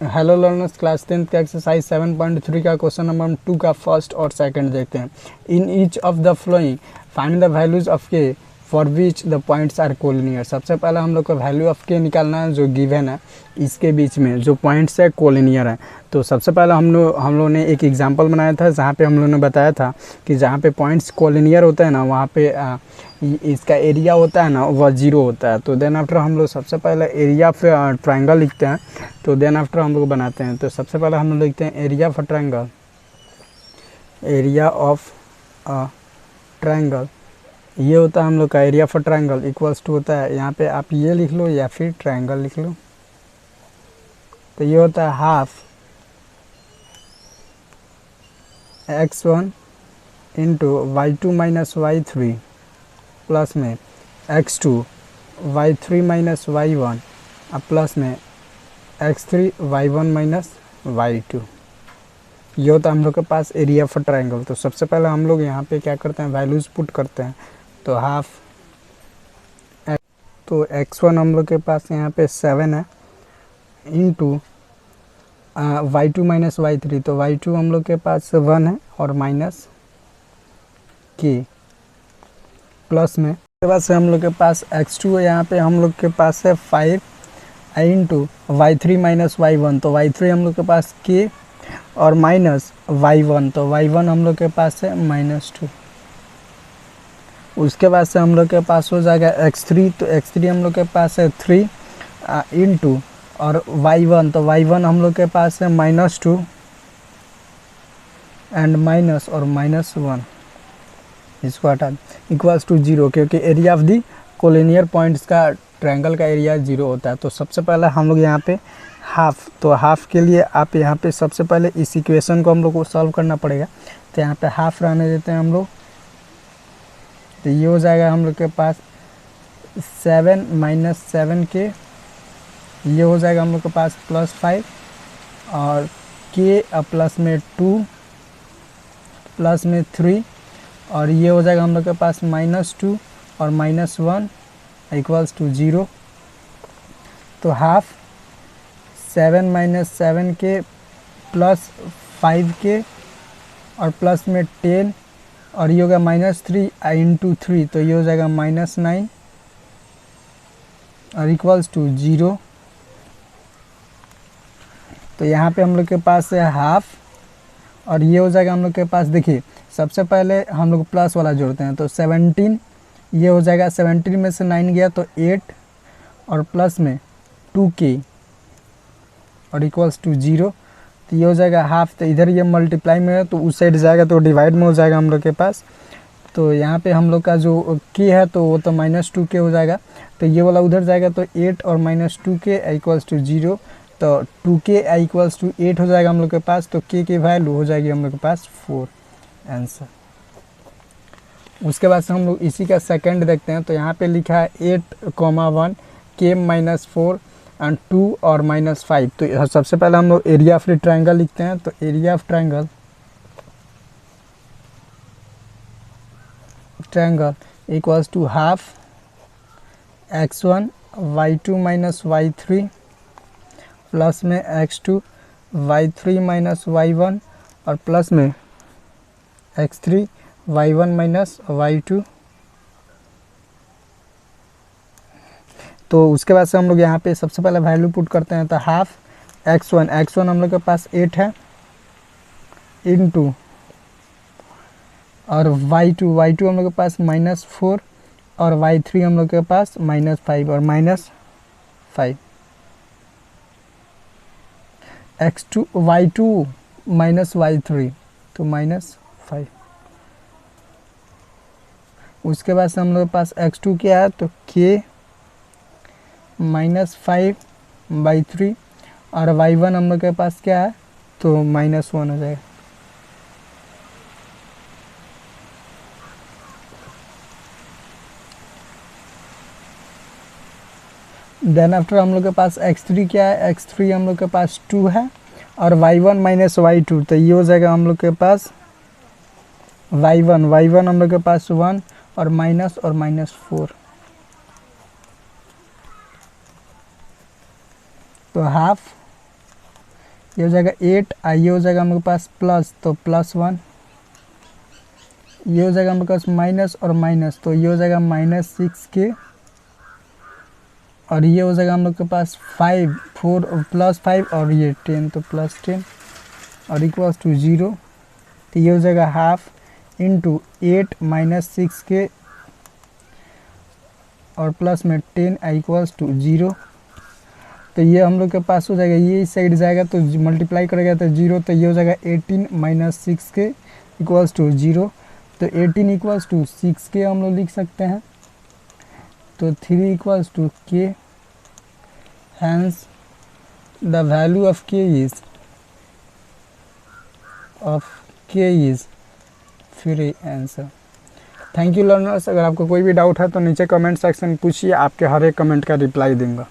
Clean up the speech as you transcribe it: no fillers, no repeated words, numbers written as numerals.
Hello learners, class 10th का exercise 7.3 का question number 2 का फर्स्ट और सेकंड देखते हैं। In each of the following find the values of K for which the points are collinear. सबसे पहले हम लोग को वैल्यू ऑफ के निकालना है जो गिवन है, इसके बीच में जो पॉइंट्स है कोलिनियर है। तो सबसे पहले हम लोग ने एक एग्जांपल बनाया था जहाँ पे हम लोग ने बताया था कि जहाँ पे पॉइंट्स कोलिनियर होते हैं ना, वहाँ पे इसका एरिया होता है ना वह 0 होता है। तो देन आफ्टर हम लोग सबसे पहले एरिया ऑफ ट्रायंगल लिखते हैं। तो देन आफ्टर हम लोग बनाते हैं। तो सबसे पहले हम लोग लिखते हैं area of triangle. Area of triangle ये होता है हम लोग का area of triangle equals to होता है, यहाँ पे आप ये लिख लो या फिर ट्रायंगल लिख लो। तो ये होता है half x1 into y2 minus y3 plus में x2 y3 माइनस y1 और प्लस में x3 y1 माइनस y2। ये होता है हम लोग के पास एरिया फॉर ट्रायंगल। तो सबसे पहले हम लोग यहाँ पे क्या करते हैं, वैल्यूज पुट करते हैं। तो हाफ तो x1 हम लोग के पास यहाँ पे 7 है इंटू y2 माइनस y3। तो y2 हम लोग के पास 1 है और माइनस के प्लस में उसके बाद से हम लोग के पास x2 है, यहाँ पे हम लोग के पास है 5 इंटू y3 माइनस y1। तो y3 हम लोग के पास k और माइनस y1। तो y1 हम लोग के पास है -2। उसके बाद से हम लोग के पास हो जाएगा x3। तो x3 हम लोग के पास है 3 इंटू और y1। तो y1 हम लोग के पास है -2 एंड माइनस और -1, इसको हटा इक्वल्स टू 0, क्योंकि area of the collinear points का ट्रायंगल का एरिया 0 होता है। तो सबसे पहले हम लोग यहाँ पे हाफ, तो हाफ के लिए आप यहाँ पे सबसे पहले इस इक्वेशन को हम लोग को सॉल्व करना पड़ेगा। तो यहाँ पे हाफ रहने देते हैं हम लोग। तो ये हो जाएगा हम लोग के पास 7 माइनस 7 के, ये हो जाएगा हम लोग के पास +5 और के प्लस में 2 प्लस में 3 और ये हो जाएगा हम लोग के पास -2 और -1 इक्वल्स टू 0। तो हाफ 7 माइनस 7 के प्लस 5 के और प्लस में 10 और ये होगा -3 इंटू 3। तो ये हो जाएगा -9 और इक्वल्स टू 0। तो यहाँ पे हम लोग के पास है हाफ और ये हो जाएगा हम लोग के पास, देखिए सबसे पहले हम लोग प्लस वाला जोड़ते हैं। तो 17 ये हो जाएगा, 17 में से 9 गया तो 8 और प्लस में 2k और इक्वल्स टू 0। तो ये हो जाएगा हाफ। तो इधर ये मल्टीप्लाई में है तो उस साइड जाएगा तो डिवाइड में हो जाएगा हम लोग के पास। तो यहाँ पे हम लोग का जो k है तो वो तो -2k हो जाएगा। तो ये वाला उधर जाएगा तो 8 और -2k इक्वल्स टू 0। तो 2k इक्वल्स टू 8 हो जाएगा हम लोग के पास। तो k की वैल्यू हो जाएगी हम लोग के पास 4 आंसर। उसके बाद से हम लोग इसी का सेकंड देखते हैं। तो यहाँ पे लिखा है 8,1 k -4 एंड 2 और -5। तो सबसे पहले हम लोग एरिया ऑफ ट्रायंगल लिखते हैं। तो area of triangle equals to half x1 y2 minus y3 plus में x2 y3 माइनस y1 और प्लस में x3 y1 माइनस y2। तो उसके बाद से हम लोग यहाँ पे सबसे पहले वैल्यू पुट करते हैं। तो हाफ x1 हम लोग के पास 8 है इंटू और y2 हम लोग के पास -4 और y3 हम लोग के पास -5 और -5 x2 y2 माइनस y3 तो -5। उसके बाद से हम लोग के पास x2 क्या है तो k -5/3 और y1 हम लोग के पास क्या है तो -1 हो जाएगा। देन आफ्टर हम लोग के पास x3 क्या है, x3 हम लोग के पास 2 है और y1 माइनस y2। तो ये हो जाएगा हम लोग के पास y1 हम लोग के पास 1 और -4। तो हाफ ये हो जाएगा 8, ये हो जाएगा मेरे पास प्लस तो +1, ये हो जाएगा मेरे पास माइनस और माइनस तो ये हो जाएगा -6k, और ये हो जाएगा हम लोग के पास 5 4 +5 और ये 10 तो +10 और इक्वल्स टू 0। तो ये हो जाएगा हाफ इंटू 8 -6k और प्लस में 10 इक्वल्स टू 0। तो ये हम लोग के पास हो जाएगा, ये इस साइड जाएगा तो मल्टीप्लाई करेगा तो 0, तो ये हो जाएगा 18 - 6k इक्वल्स टू 0। तो 18 इक्वल्स टू 6k हम लोग लिख सकते हैं, तो 3 equals to k, hence the value of k is 3 answer. Thank you learners. अगर आपको कोई भी डाउट है तो नीचे कमेंट सेक्शन में पूछिए, आपके हर एक कमेंट का रिप्लाई दूंगा।